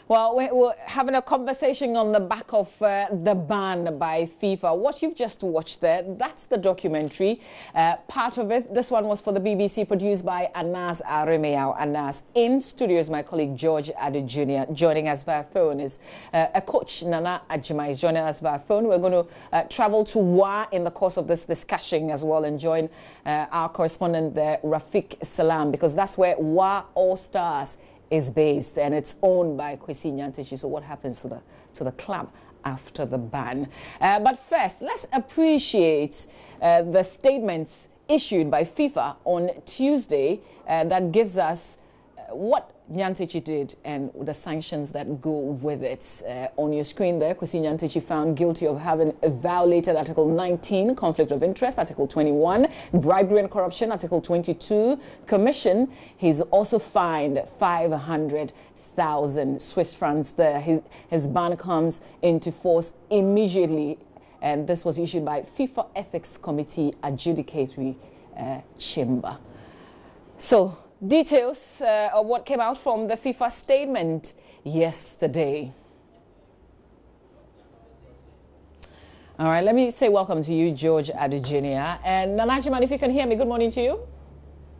Well, we're having a conversation on the back of the ban by FIFA. What you've just watched there, that's the documentary. Part of it, this one was for the BBC, produced by Anas Aremeyaw. Anas. In studio is my colleague George Adu Jr. Joining us via phone is a coach, Nana Ajima, is joining us via phone. We're going to travel to Wa in the course of this discussion as well and join our correspondent there, Rafiq Salam, because that's where Wa All Stars is based, and it's owned by Kwasi Nyantakyi. So what happens to the club after the ban? But first, let's appreciate the statements issued by FIFA on Tuesday that gives us what Nyantakyi did and the sanctions that go with it. On your screen there, Kwasi Nyantakyi found guilty of having violated Article 19, conflict of interest, Article 21, bribery and corruption, Article 22, commission. He's also fined 500,000 Swiss francs there. His ban comes into force immediately, and this was issued by FIFA Ethics Committee Adjudicatory Chamber. So, details of what came out from the FIFA statement yesterday. All right, let me say welcome to you, George Adu Jr. And Nanajiman, if you can hear me, good morning to you.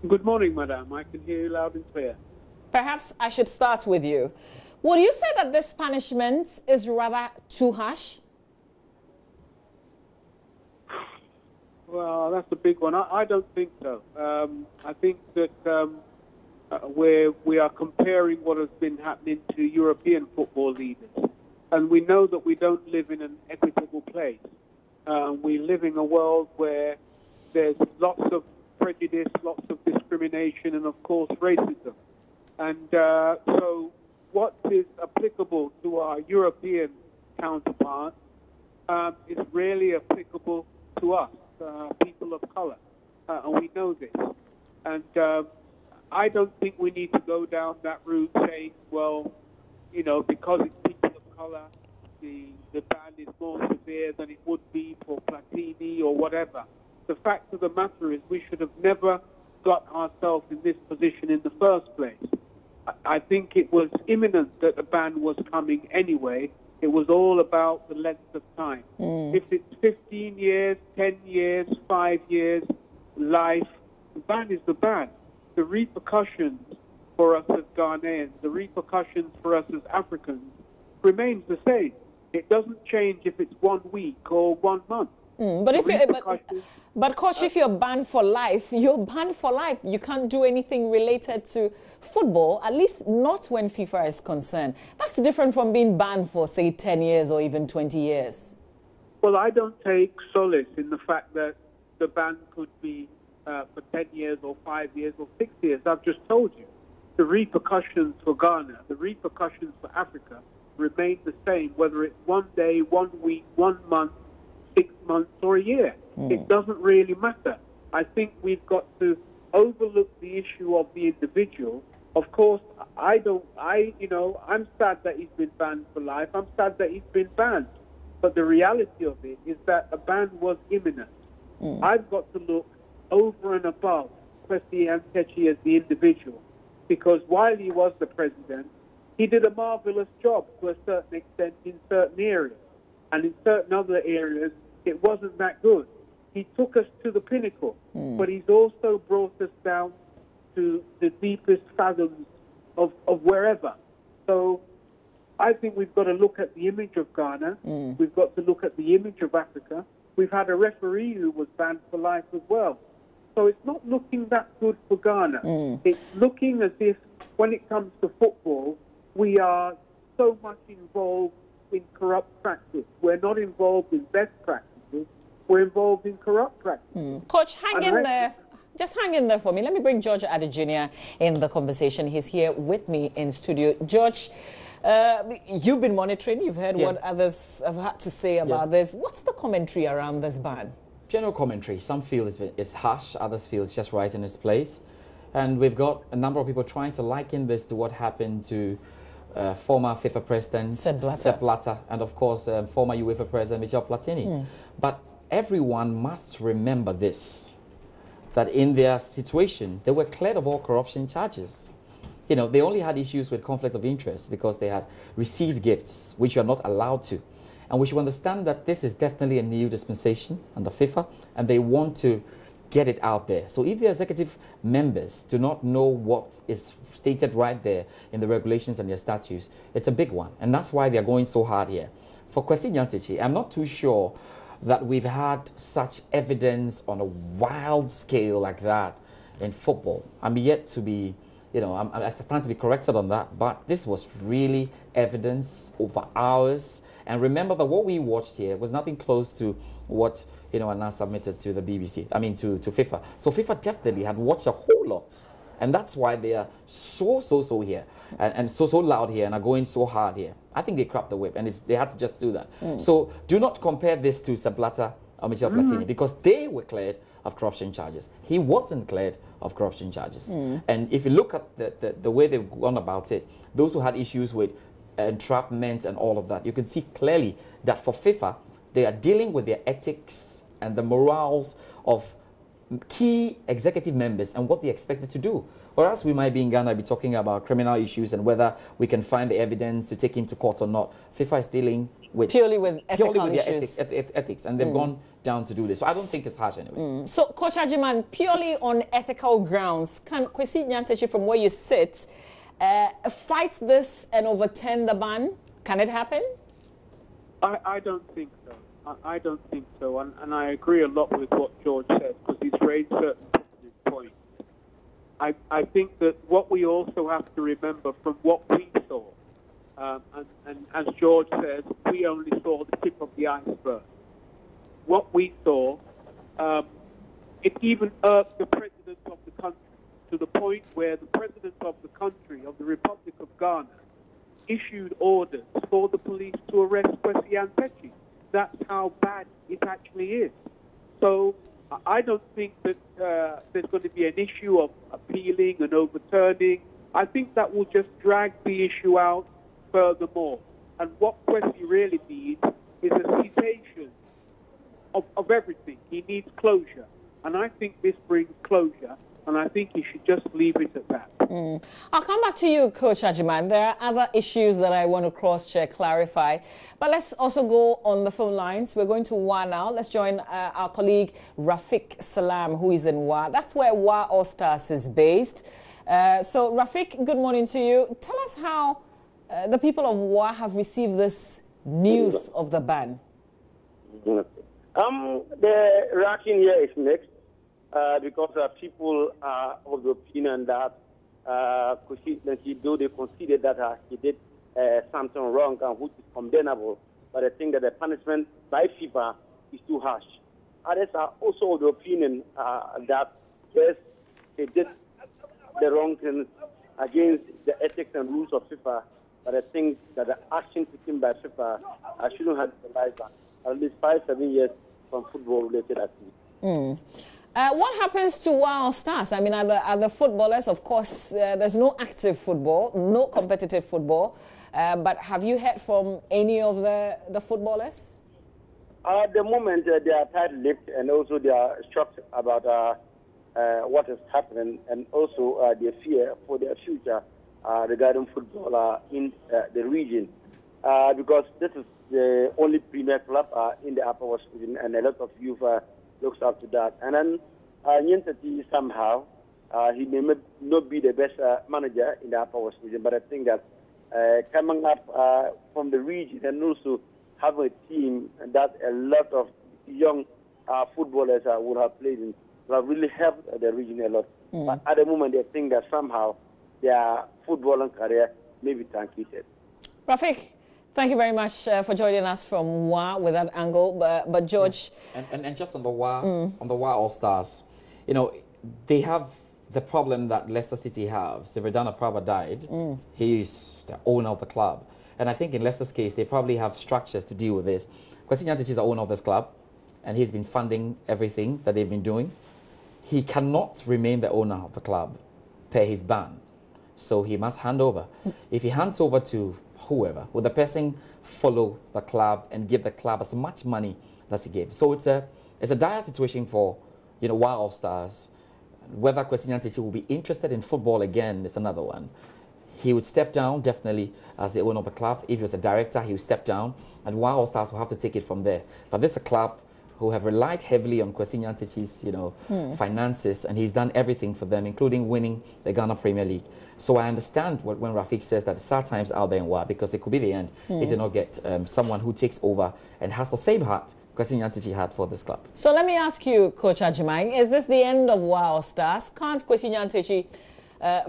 Good morning, madam. I can hear you loud and clear. Perhaps I should start with you. Would you say that this punishment is rather too harsh? Well, that's a big one. I don't think so. I think that we are comparing what has been happening to European football leaders. And we know that we don't live in an equitable place. We live in a world where there's lots of prejudice, lots of discrimination, and of course racism. And so what is applicable to our European counterparts is really applicable to us, people of color. And we know this. And I don't think we need to go down that route saying, well, you know, because it's people of color, the ban is more severe than it would be for Platini or whatever. The fact of the matter is we should have never got ourselves in this position in the first place. I think it was imminent that a ban was coming anyway. It was all about the length of time. If it's 15 years, 10 years, 5 years, life, the ban is the ban. The repercussions for us as Ghanaians, the repercussions for us as Africans remains the same. It doesn't change if it's 1 week or 1 month. But coach, if you're banned for life, you're banned for life. You can't do anything related to football, at least not when FIFA is concerned. That's different from being banned for, say, 10 years or even 20 years. Well, I don't take solace in the fact that the ban could be for 10 years or 5 years or 6 years. I've just told you. The repercussions for Ghana, the repercussions for Africa remain the same, whether it's 1 day, 1 week, 1 month, 6 months or a year. It doesn't really matter. I think we've got to overlook the issue of the individual. Of course, I'm sad that he's been banned for life. I'm sad that he's been banned. But the reality of it is that a ban was imminent. I've got to look over and above Kwasi Nyantakyi as the individual, because while he was the president, he did a marvelous job to a certain extent in certain areas, and in certain other areas it wasn't that good. He took us to the pinnacle, but he's also brought us down to the deepest fathoms of wherever. So I think we've got to look at the image of Ghana. We've got to look at the image of Africa. We've had a referee who was banned for life as well. So it's not looking that good for Ghana. It's looking as if when it comes to football, we are so much involved in corrupt practice. We're not involved in best practices. We're involved in corrupt practice. Coach, hang in there. Just hang in there for me. Let me bring George Adu Jr. in the conversation. He's here with me in studio. George, you've been monitoring. You've heard what others have had to say about this. What's the commentary around this ban? General commentary. Some feel it's harsh. Others feel it's just right in its place. And we've got a number of people trying to liken this to what happened to former FIFA president Sepp Blatter and, of course, former UEFA president Michel Platini. But everyone must remember this, that in their situation, they were cleared of all corruption charges. You know, they only had issues with conflict of interest because they had received gifts, which you are not allowed to. And we should understand that this is definitely a new dispensation under FIFA, and they want to get it out there. So if the executive members do not know what is stated right there in the regulations and their statutes, it's a big one. And that's why they're going so hard here. For Kwasi Nyantakyi, I'm not too sure that we've had such evidence on a wild scale like that in football. I'm yet to be, you know, I'm trying to be corrected on that, but this was really evidence over hours. And remember that what we watched here was nothing close to what, you know, Anna submitted to the BBC, I mean to FIFA. So FIFA definitely had watched a whole lot. And that's why they are so here and so loud here and are going so hard here. I think they crapped the whip, and they had to just do that. So do not compare this to Sepp Blatter or Michel Platini, because they were cleared of corruption charges. He wasn't cleared of corruption charges. And if you look at the way they've gone about it, those who had issues with entrapment and all of that, you can see clearly that for FIFA, they are dealing with their ethics and the morals of key executive members and what they expected to do. Or else we might be in Ghana be talking about criminal issues and whether we can find the evidence to take him to court or not. FIFA is dealing with purely with issues. Their ethics, and they've gone down to do this. So I don't think it's harsh anyway. So, Coach Ajiman, purely on ethical grounds, can Kwasi Nyantakyi, from where you sit, fight this and overturn the ban? Can it happen? I don't think so. I don't think so, and I agree a lot with what George said, because he's raised certain points. I think that what we also have to remember from what we saw, and as George says, we only saw the tip of the iceberg. What we saw, it even irked the president of the country, to the point where the president of the country, of the Republic of Ghana, issued orders for the police to arrest Kwasi Nyantakyi. That's how bad it actually is. So I don't think that there's going to be an issue of appealing and overturning. I think that will just drag the issue out furthermore. And what Kwasi really needs is a cessation of everything. He needs closure. And I think this brings closure. And I think he should just leave it at that. I'll come back to you, Coach Ajiman. There are other issues that I want to cross-check, clarify. But let's also go on the phone lines. We're going to WA now. Let's join our colleague Rafiq Salam, who is in WA. That's where WA All Stars is based. So, Rafiq, good morning to you. Tell us how the people of WA have received this news of the ban. The reaction here is mixed. Because people are of the opinion that though they consider that he did something wrong and which is condemnable, but I think that the punishment by FIFA is too harsh. Others are also of the opinion that yes, they did the wrong things against the ethics and rules of FIFA, but I think that the action taken by FIFA shouldn't have penalized at least 5-7 years from football-related activities. What happens to WA Stars? I mean, are the footballers, of course, there's no active football, no competitive football, but have you heard from any of the footballers? At the moment, they are tight-lipped, and also they are shocked about what is happening, and also their fear for their future regarding football in the region, because this is the only premier club in the Upper West region, and a lot of youth looks up to that. And then Nyantakyi, somehow, he may not be the best manager in the Upper West region, but I think that coming up from the region and also having a team that a lot of young footballers would have played in will have really helped the region a lot. But at the moment, I think that somehow their footballing career may be truncated. Rafiq, thank you very much for joining us from WA with that angle. But George, and just on the WA All Stars, you know, they have the problem that Leicester City have. Siridana Prava died. He is the owner of the club, and I think in Leicester's case, they probably have structures to deal with this. Kwasi Nyantakyi is the owner of this club, and he's been funding everything that they've been doing. He cannot remain the owner of the club per his ban, so he must hand over. If he hands over to whoever, will the person follow the club and give the club as much money as he gave? So it's a dire situation for, you know, WA All Stars. Whether Kwasi Nyantakyi will be interested in football again is another one. he would step down definitely as the owner of the club. If he was a director, he would step down, and Wild Stars will have to take it from there. But this is a club who have relied heavily on Kwasi Nyantakyi's, finances, and he's done everything for them, including winning the Ghana Premier League. So I understand when Rafik says that the sad times out there in WA, because it could be the end if they don't get someone who takes over and has the same heart Kwasi Nyantakyi had for this club. So let me ask you, Coach Ajimai, is this the end of Wild Stars? Can't Kwasi Nyantakyi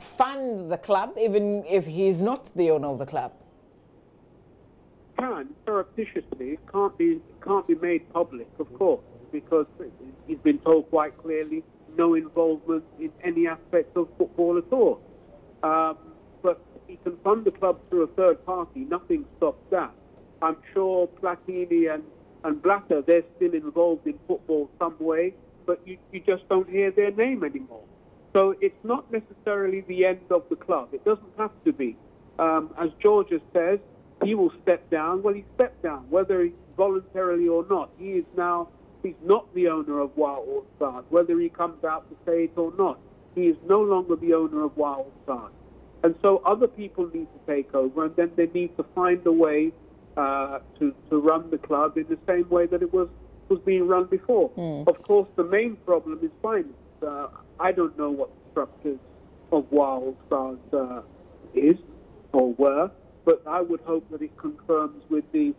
fund the club even if he's not the owner of the club? Can surreptitiously, it can't be made public, of course, because he's been told quite clearly no involvement in any aspect of football at all. But he can fund the club through a third party. Nothing stops that. I'm sure Platini and Blatter, they're still involved in football some way, but you just don't hear their name anymore. So it's not necessarily the end of the club. It doesn't have to be. As Georgia says, he will step down. Well, he stepped down, whether he voluntarily or not. He's not the owner of Wild All Stars, whether he comes out to say it or not. He is no longer the owner of Wild All Stars. And so other people need to take over, and then they need to find a way to run the club in the same way that it was being run before. Of course, the main problem is finance. I don't know what the structures of Wild All Stars is or were, but I would hope that it confirms with the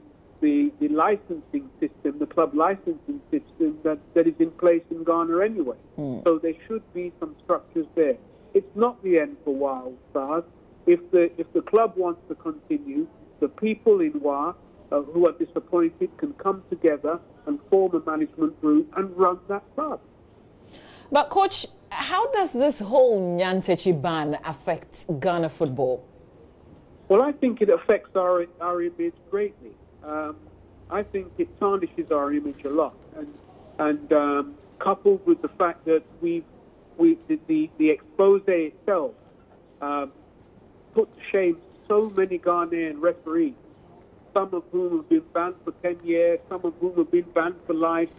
licensing system, the club licensing system that is in place in Ghana anyway. So there should be some structures there. It's not the end for Wild Stars. If the club wants to continue, the people in WA who are disappointed can come together and form a management group and run that club. But Coach, how does this whole Nyantakyi ban affect Ghana football? Well, I think it affects our image greatly. I think it tarnishes our image a lot, and coupled with the fact that the expose itself put to shame so many Ghanaian referees, some of whom have been banned for 10 years, some of whom have been banned for life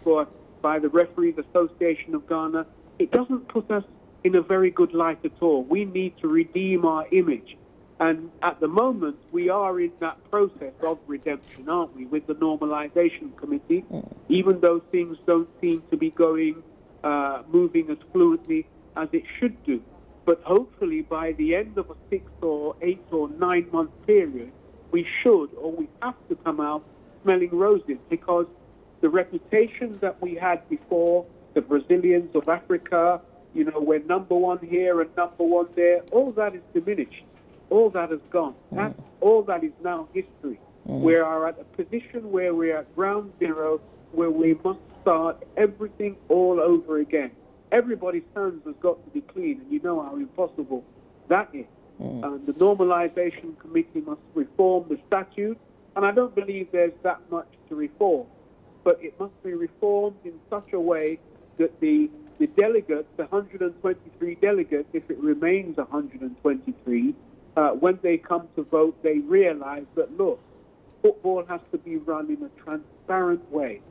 by the Referees Association of Ghana. It doesn't put us in a very good light at all. We need to redeem our image. And at the moment, we are in that process of redemption, aren't we, with the Normalization Committee, even though things don't seem to be moving as fluently as it should do. But hopefully by the end of a 6 or 8 or 9 month period, we have to come out smelling roses, because the reputation that we had before, the Brazilians of Africa, we're number one here and number one there, all that is diminished. All that has gone. All that is now history. We are at a position where we are at ground zero, where we must start everything all over again. Everybody's hands has got to be clean, and you know how impossible that is. The Normalization Committee must reform the statute, and I don't believe there's that much to reform, but it must be reformed in such a way that the delegates, the 123 delegates, if it remains 123, when they come to vote, they realize that, look, football has to be run in a transparent way.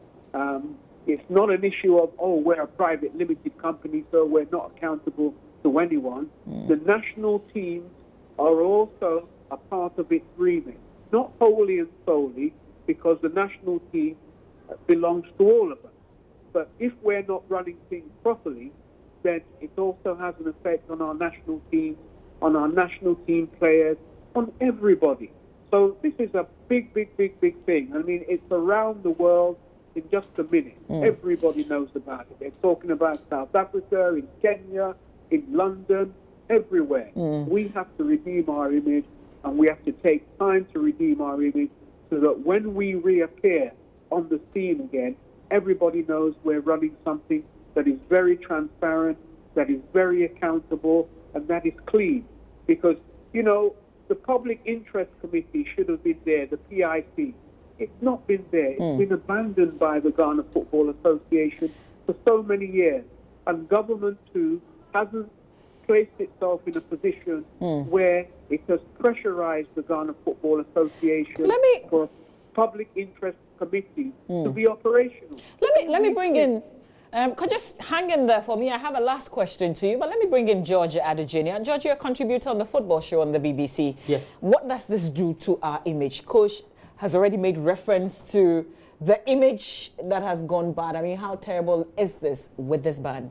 It's not an issue of, we're a private limited company, so we're not accountable to anyone. The national teams are also a part of its remit, not wholly and solely, because the national team belongs to all of us. But if we're not running things properly, then it also has an effect on our national team, on our national team players, on everybody. So this is a big, big, big, big thing. I mean, it's around the world in just a minute. Everybody knows about it. They're talking about South Africa, in Kenya, in London, everywhere. We have to redeem our image, and we have to take time to redeem our image so that when we reappear on the scene again, everybody knows we're running something that is very transparent, that is very accountable, and that is clean. Because, the Public Interest Committee should have been there, the PIC. It's not been there. It's been abandoned by the Ghana Football Association for so many years. And government, too, hasn't placed itself in a position where it has pressurized the Ghana Football Association for a Public Interest Committee to be operational. Let me bring in Could just hang in there for me. I have a last question to you, but let me bring in George Adejenia. George, you're a contributor on the football show on the BBC. Yeah. What does this do to our image? Coach has already made reference to the image that has gone bad. I mean, how terrible is this with this ban?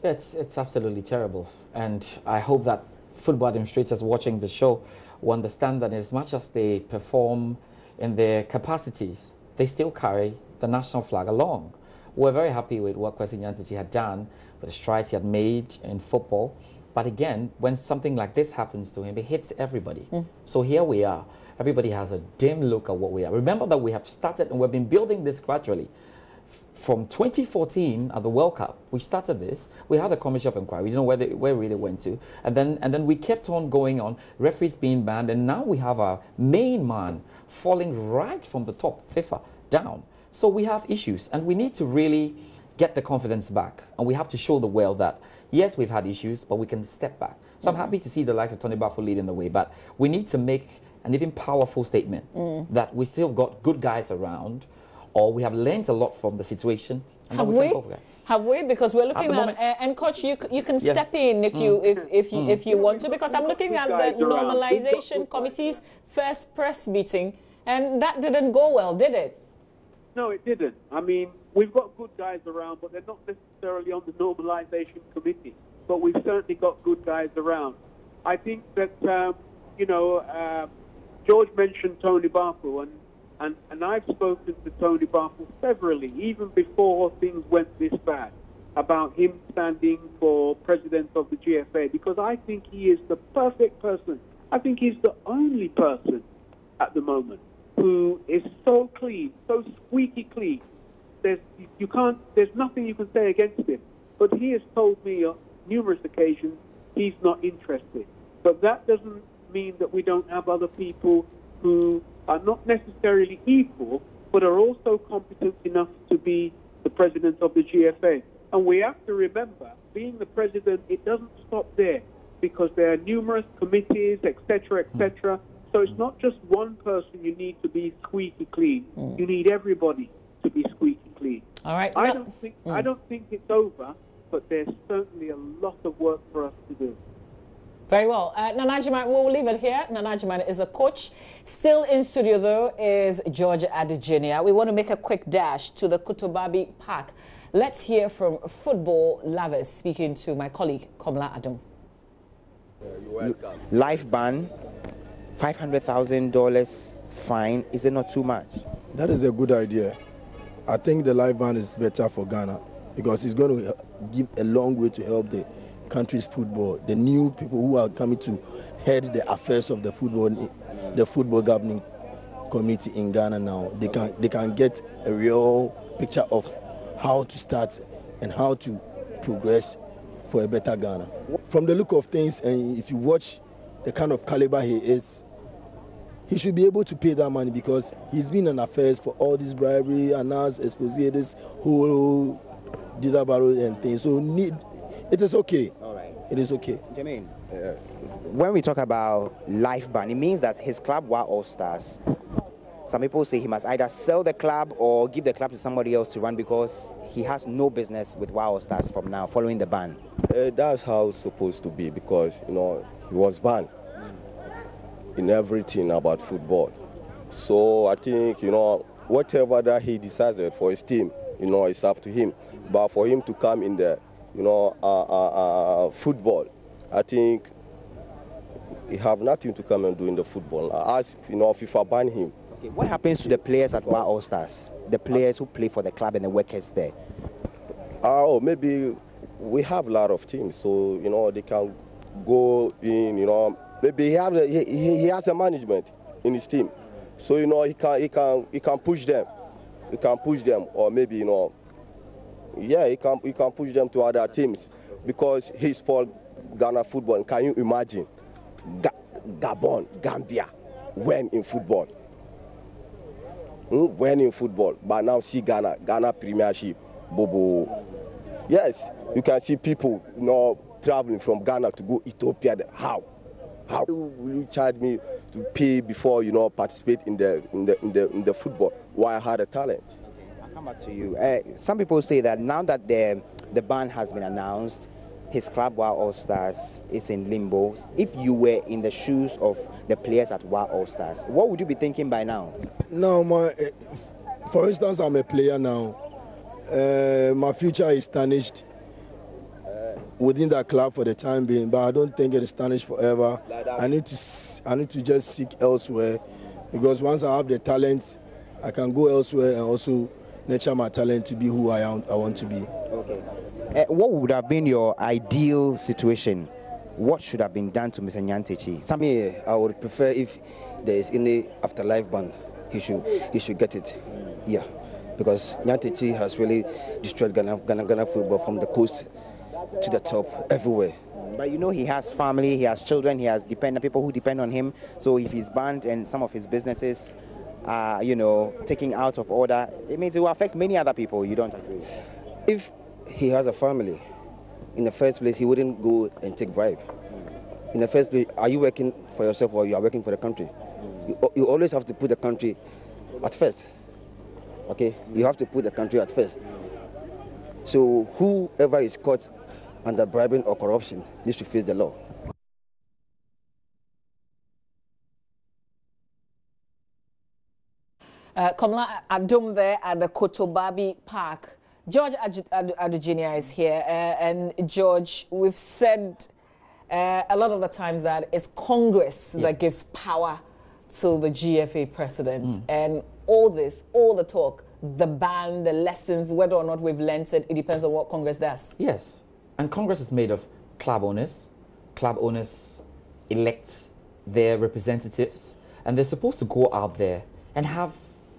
It's absolutely terrible. And I hope that football administrators watching the show will understand that as much as they perform in their capacities, they still carry the national flag along. We're very happy with what Kwasi Nyantakyi had done, with the strides he had made in football. But again, when something like this happens to him, it hits everybody. So here we are. Everybody has a dim look at what we are. Remember that we have started and we've been building this gradually. From 2014 at the World Cup, we started this. We had a commission of inquiry. We didn't know where it really went to. And then we kept on going on, referees being banned. And now we have our main man falling right from the top, FIFA, down. So we have issues. And we need to really get the confidence back. And we have to show the world that, yes, we've had issues, but we can step back. So I'm happy to see the likes of Tony Bafo leading the way. But we need to make an even powerful statement that we still got good guys around, or we have learned a lot from the situation. And Have we? Because we're looking at and coach, you can step in if you want to, because I'm looking at the normalization committee's first press meeting, and that didn't go well, did it? No, it didn't. I mean, we've got good guys around, but they're not necessarily on the normalization committee. But we've certainly got good guys around. I think that George mentioned Tony Bafo, and I've spoken to Tony Bafo severally, even before things went this bad, about him standing for president of the GFA, because I think he is the perfect person. I think he's the only person at the moment who is so clean, so squeaky clean. There's nothing you can say against him. But he has told me on numerous occasions he's not interested. But that doesn't mean that we don't have other people who are not necessarily equal, but are also competent enough to be the president of the GFA. And we have to remember, being the president, it doesn't stop there, because there are numerous committees, etc., etc. So it's not just one person you need to be squeaky clean. You need everybody to be squeaky clean. All right. I don't think it's over, but there's certainly a lot of work for us to do. Very well. Nana Ajimane, we'll leave it here. Nana Ajimane is a coach. Still in studio, though, is George Adejenia. We want to make a quick dash to the Kutubabi Park. Let's hear from football lovers, speaking to my colleague, Komla Adom. Life ban, $500,000 fine. Is it not too much? That is a good idea. I think the life ban is better for Ghana, because it's going to give a long way to help the country's football. The new people who are coming to head the affairs of the football governing committee in Ghana now, they can get a real picture of how to start and how to progress for a better Ghana. From the look of things, and if you watch the kind of caliber he is, he should be able to pay that money, because he's been in affairs for all this bribery, announced, exposé, this whole didabaro and things. So it is okay. All right. It is okay. Jermaine, when we talk about life ban, it means that his club, WA All Stars, some people say he must either sell the club or give the club to somebody else to run, because he has no business with WA All Stars from now, following the ban. That's how it's supposed to be, because, he was banned in everything about football. So I think, whatever that he decided for his team, it's up to him. But for him to come in the, football, I think he have nothing to come and do in the football. As FIFA ban him. Okay. What happens to the players at WA All Stars? The players who play for the club and the workers there? Oh, maybe we have a lot of teams, so they can go in. Maybe he has a management in his team, so he can push them. He can push them, or maybe he can push them to other teams, because he spoiled Ghana football. Can you imagine Gabon, Gambia, when in football? When in football, but now see Ghana Premiership, Bobo. Yes, you can see people traveling from Ghana to go Ethiopia. How will you charge me to pay before participate in the football? Why I had a talent? come back to you. Some people say that now that the ban has been announced, his club, Wa All Stars, is in limbo. If you were in the shoes of the players at Wa All Stars, what would you be thinking by now? No, for instance, I'm a player now. My future is tarnished within that club for the time being, but I don't think it is tarnished forever. I need to just seek elsewhere, because once I have the talent, I can go elsewhere and also nurture my talent to be who I want to be. Okay. What would have been your ideal situation? What should have been done to Mr. Nyantakyi? I would prefer if there is any afterlife ban, he should get it. Yeah, because Nyantakyi has really destroyed Ghana football from the coast to the top, everywhere. But you know, he has family, he has children, he has people who depend on him. So if he's banned and some of his businesses are, taken out of order, it means it will affect many other people. You don't agree? If he has a family, in the first place, he wouldn't go and take bribe. In the first place, are you working for yourself or you are working for the country? You always have to put the country at first. Okay? You have to put the country at first. So whoever is caught under bribing or corruption needs to face the law. Komla Adum there at the Kotobabi Park. George Adujenia is here, and George, we've said a lot of the times that it's Congress that gives power to the GFA president, and all the talk, the ban, the lessons, whether or not we've learned it, it depends on what Congress does. Yes, and Congress is made of club owners. Club owners elect their representatives, and they're supposed to go out there and have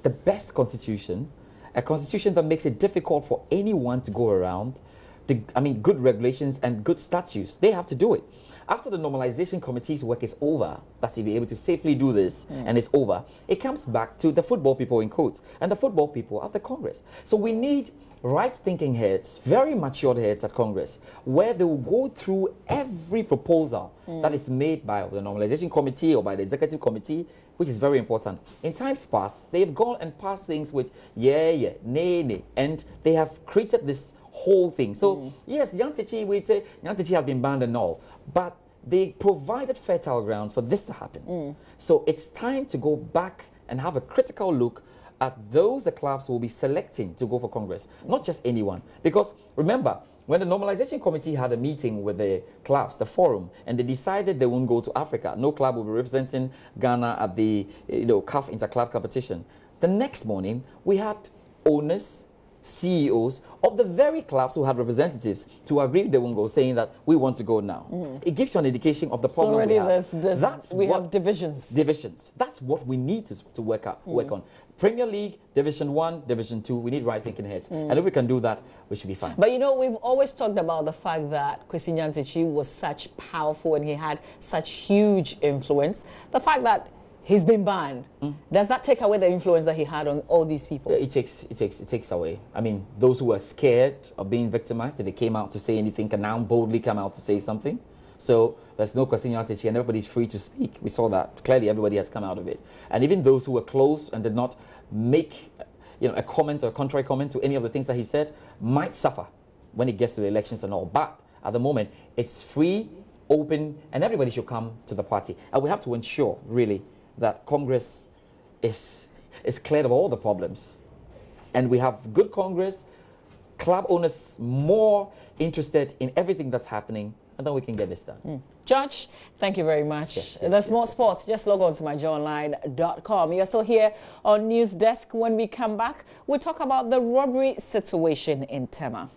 the best constitution, a constitution that makes it difficult for anyone to go around. Good regulations and good statutes. They have to do it. After the normalization committee's work is over, that's to be able to safely do this, and it's over, it comes back to the football people in quotes, and the football people at the Congress. So we need right-thinking heads, very matured heads at Congress, where they will go through every proposal that is made by the normalization committee or by the executive committee, which is very important. In times past, they've gone and passed things with nay, nay, and they have created this whole thing. So yes, Nyantakyi, we say Nyantakyi has been banned and all, but they provided fertile grounds for this to happen. So it's time to go back and have a critical look at those the clubs will be selecting to go for Congress, not just anyone. Because remember, when the normalization committee had a meeting with the clubs, the forum, and they decided they won't go to Africa, no club will be representing Ghana at the CAF Interclub competition. The next morning, we had owners, CEOs of the very clubs who had representatives to agree they won't go, saying that we want to go now. It gives you an indication of the problem. So already we have. Have divisions. Divisions. That's what we need to work on. Premier League, Division 1, Division 2, we need right-thinking heads. And if we can do that, we should be fine. But we've always talked about the fact that Kwasi Nyantakyi was such powerful and he had such huge influence. The fact that he's been banned, does that take away the influence that he had on all these people? It takes away. I mean, those who were scared of being victimized, if they came out to say anything, can now boldly come out to say something. So there's no Kwasi Nyantakyi and everybody's free to speak. We saw that. Clearly, everybody has come out of it. And even those who were close and did not make a comment or a contrary comment to any of the things that he said might suffer when it gets to the elections and all. But at the moment, it's free, open, and everybody should come to the party. And we have to ensure, really, that Congress is cleared of all the problems. And we have good Congress, club owners more interested in everything that's happening, and then we can get this done. George, thank you very much. There's more sports. Just log on to myjoyonline.com. You're still here on News Desk. When we come back, we'll talk about the robbery situation in Tema.